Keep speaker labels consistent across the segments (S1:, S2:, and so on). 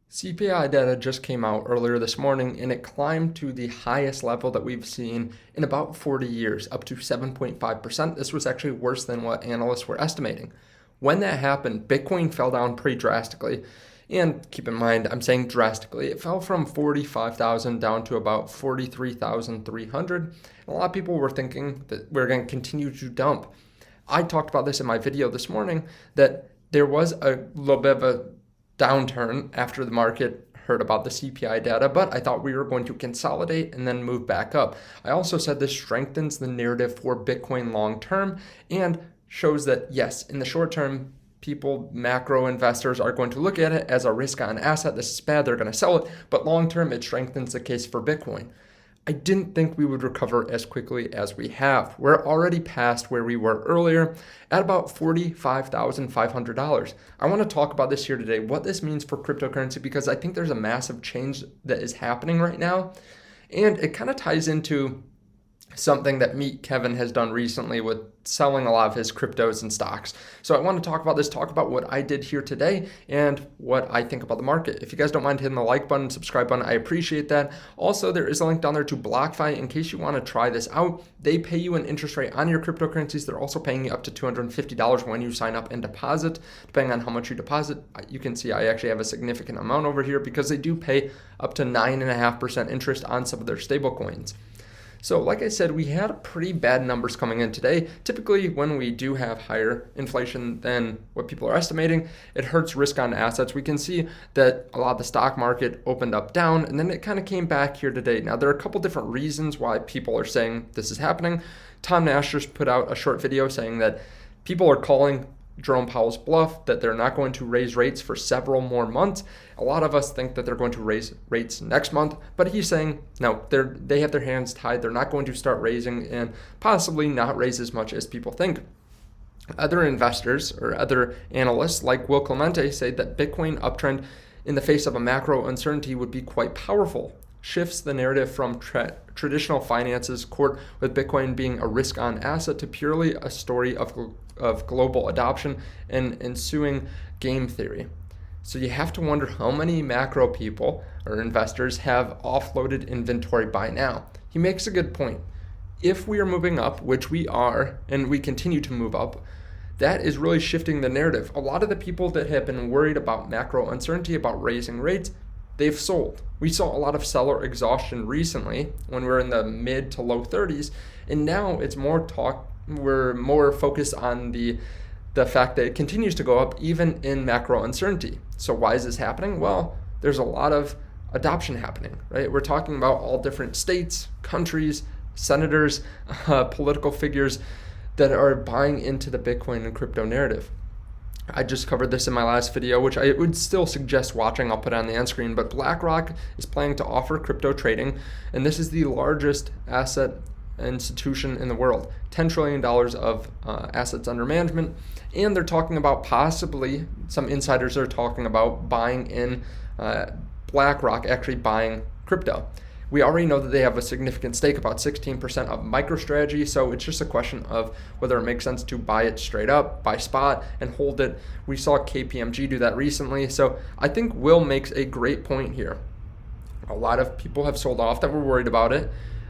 S1: CPI data just came out earlier this morning and it climbed to the highest level that we've seen in about 40 years, up to 7.5%. This was actually worse than what analysts were estimating. When that happened, Bitcoin fell down pretty drastically. And keep in mind, I'm saying drastically. It fell from 45,000 down to about 43,300. A lot of people were thinking that we're going to continue to dump. I talked about this in my video this morning, that there was a little bit of a downturn after the market heard about the CPI data, but I thought we were going to consolidate and then move back up. I also said this strengthens the narrative for Bitcoin long term and shows that, yes, in the short term, people, macro investors are going to look at it as a risk on asset. This is bad, they're going to sell it, but long term, it strengthens the case for Bitcoin. I didn't think we would recover as quickly as we have. We're already past where we were earlier at about $45,500. I want to talk about this here today, what this means for cryptocurrency, because I think there's a massive change that is happening right now. And it kind of ties into something that Meet Kevin has done recently with selling a lot of his cryptos and stocks. So I want to talk about this, talk about what I did here today and what I think about the market. If you guys don't mind hitting the like button, subscribe button, I appreciate that. Also, there is a link down there to BlockFi in case you want to try this out. They pay you an interest rate on your cryptocurrencies. They're also paying you up to $250 when you sign up and deposit. Depending on how much you deposit, you can see I actually have a significant amount over here because they do pay up to 9.5% interest on some of their stable coins. So like I said, we had pretty bad numbers coming in today. Typically, when we do have higher inflation than what people are estimating, it hurts risk on assets. We can see that a lot of the stock market opened up down, and then it kind of came back here today. Now, there are a couple different reasons why people are saying this is happening. Tom Nash just put out a short video saying that people are calling Jerome Powell's bluff, that they're not going to raise rates for several more months. A lot of us think that they're going to raise rates next month, but he's saying no, they have their hands tied. They're not going to start raising and possibly not raise as much as people think. Other investors or other analysts like Will Clemente say that Bitcoin uptrend in the face of a macro uncertainty would be quite powerful. Shifts the narrative from traditional finances court with Bitcoin being a risk-on asset to purely a story of global adoption and ensuing game theory. So you have to wonder how many macro people or investors have offloaded inventory by now. He makes a good point. If we are moving up, which we are, and we continue to move up, that is really shifting the narrative. A lot of the people that have been worried about macro uncertainty, about raising rates, they've sold. We saw a lot of seller exhaustion recently when we were in the mid to low 30s, and now it's more talk. We're more focused on the fact that it continues to go up even in macro uncertainty. So why is this happening? Well, there's a lot of adoption happening, right? We're talking about all different states, countries, senators, political figures that are buying into the Bitcoin and crypto narrative. I just covered this in my last video, which I would still suggest watching. I'll put it on the end screen, but BlackRock is planning to offer crypto trading, and this is the largest asset institution in the world, $10 trillion of assets under management, and they're talking about possibly, some insiders are talking about buying in BlackRock, actually buying crypto. We already know that they have a significant stake, about 16% of MicroStrategy, so it's just a question of whether it makes sense to buy it straight up, buy spot, and hold it. We saw KPMG do that recently, so I think Will makes a great point here. A lot of people have sold off that were worried about it.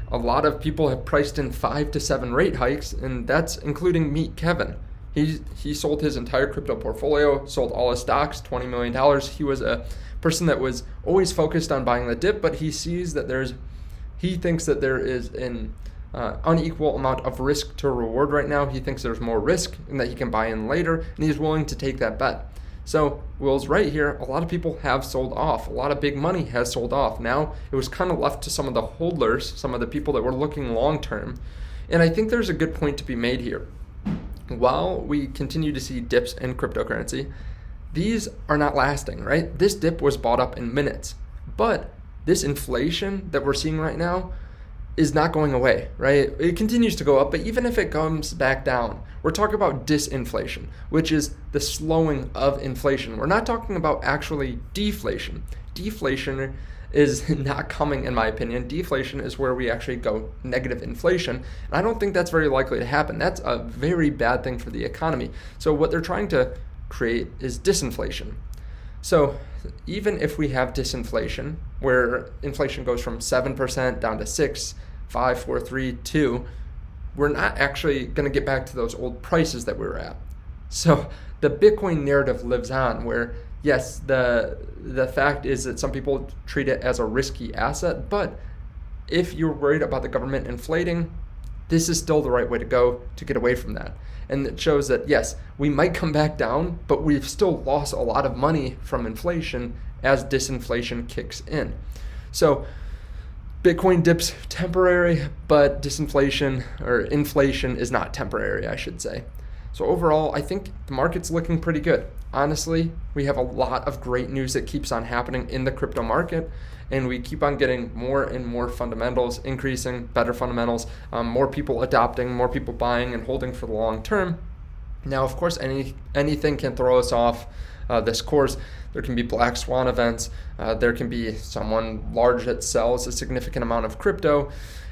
S1: A lot of people have priced in 5 to 7 rate hikes, and that's including Meet Kevin. He sold his entire crypto portfolio, sold all his stocks, $20 million. He was a person that was always focused on buying the dip, but he sees that he thinks that there is an unequal amount of risk to reward right now. He thinks there's more risk and that he can buy in later, and he's willing to take that bet. So Will's right here. A lot of people have sold off. A lot of big money has sold off. Now it was kind of left to some of the holders, some of the people that were looking long term. And I think there's a good point to be made here. While we continue to see dips in cryptocurrency, these are not lasting, right? This dip was bought up in minutes, but this inflation that we're seeing right now is not going away, right? It continues to go up, but even if it comes back down, we're talking about disinflation, which is the slowing of inflation. We're not talking about actually deflation. Deflation is not coming, in my opinion. Deflation is where we actually go negative inflation, and I don't think that's very likely to happen. That's a very bad thing for the economy. So what they're trying to create is disinflation. So even if we have disinflation, where inflation goes from 7% down to 6, 5, 4, 3, 2, we're not actually going to get back to those old prices that we were at. So the Bitcoin narrative lives on, where yes, the fact is that some people treat it as a risky asset, but if you're worried about the government inflating, this is still the right way to go to get away from that. And it shows that yes, we might come back down, but we've still lost a lot of money from inflation as disinflation kicks in. So Bitcoin dips temporary, but disinflation or inflation is not temporary, I should say. So overall, I think the market's looking pretty good. Honestly, we have a lot of great news that keeps on happening in the crypto market, and we keep on getting more and more fundamentals increasing, better fundamentals, more people adopting, more people buying and holding for the long term. Now, of course, anything can throw us off this course. There can be black swan events. There can be someone large that sells a significant amount of crypto.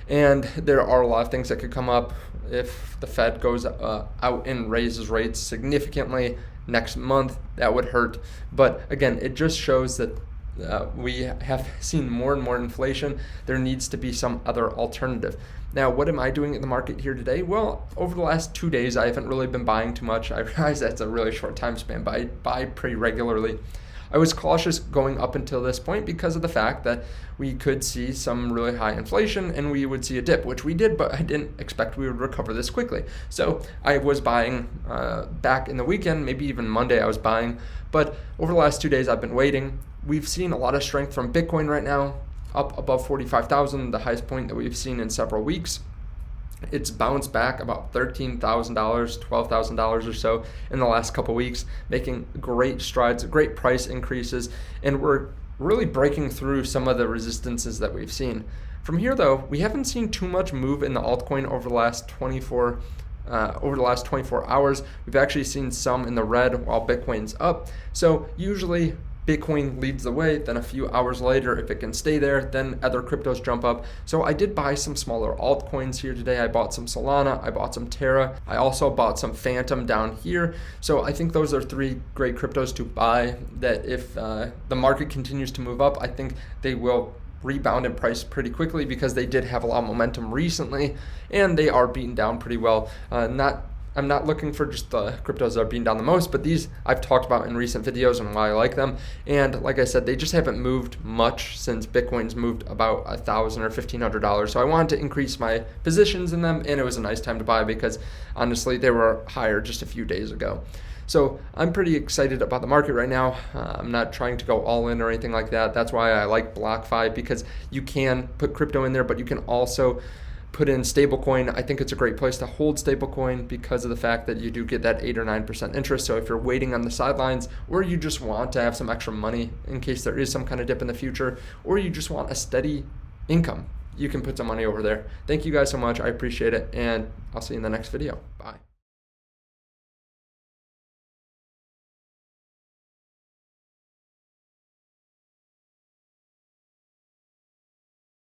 S1: And there are a lot of things that could come up if the Fed goes out and raises rates significantly next month. That would hurt. But again, it just shows that we have seen more and more inflation. There needs to be some other alternative. Now, what am I doing in the market here today? Well, over the last 2 days, I haven't really been buying too much. I realize that's a really short time span, but I buy pretty regularly. I was cautious going up until this point because of the fact that we could see some really high inflation and we would see a dip, which we did, but I didn't expect we would recover this quickly. So I was buying back in the weekend, maybe even Monday I was buying, but over the last 2 days I've been waiting. We've seen a lot of strength from Bitcoin right now, up above 45,000, the highest point that we've seen in several weeks. It's bounced back about $13,000, $12,000 or so in the last couple weeks, making great strides, great price increases, and we're really breaking through some of the resistances that we've seen. From here, though, we haven't seen too much move in the altcoin over the last 24 hours. We've actually seen some in the red while Bitcoin's up. So usually Bitcoin leads the way, then a few hours later, if it can stay there, then other cryptos jump up. So I did buy some smaller altcoins here today. I bought some Solana, I bought some Terra, I also bought some Phantom down here. So I think those are 3 great cryptos to buy that if the market continues to move up, I think they will rebound in price pretty quickly because they did have a lot of momentum recently and they are beaten down pretty well. I'm not looking for just the cryptos that are being down the most, but these I've talked about in recent videos and why I like them. And like I said, they just haven't moved much since Bitcoin's moved about $1,000 or $1,500. So I wanted to increase my positions in them, and it was a nice time to buy because honestly, they were higher just a few days ago. So I'm pretty excited about the market right now. I'm not trying to go all in or anything like that. That's why I like BlockFi, because you can put crypto in there, but you can also put in stablecoin. I think it's a great place to hold stablecoin because of the fact that you do get that 8 or 9% interest. So if you're waiting on the sidelines, or you just want to have some extra money in case there is some kind of dip in the future, or you just want a steady income, you can put some money over there. Thank you guys so much. I appreciate it, and I'll see you in the next video. Bye.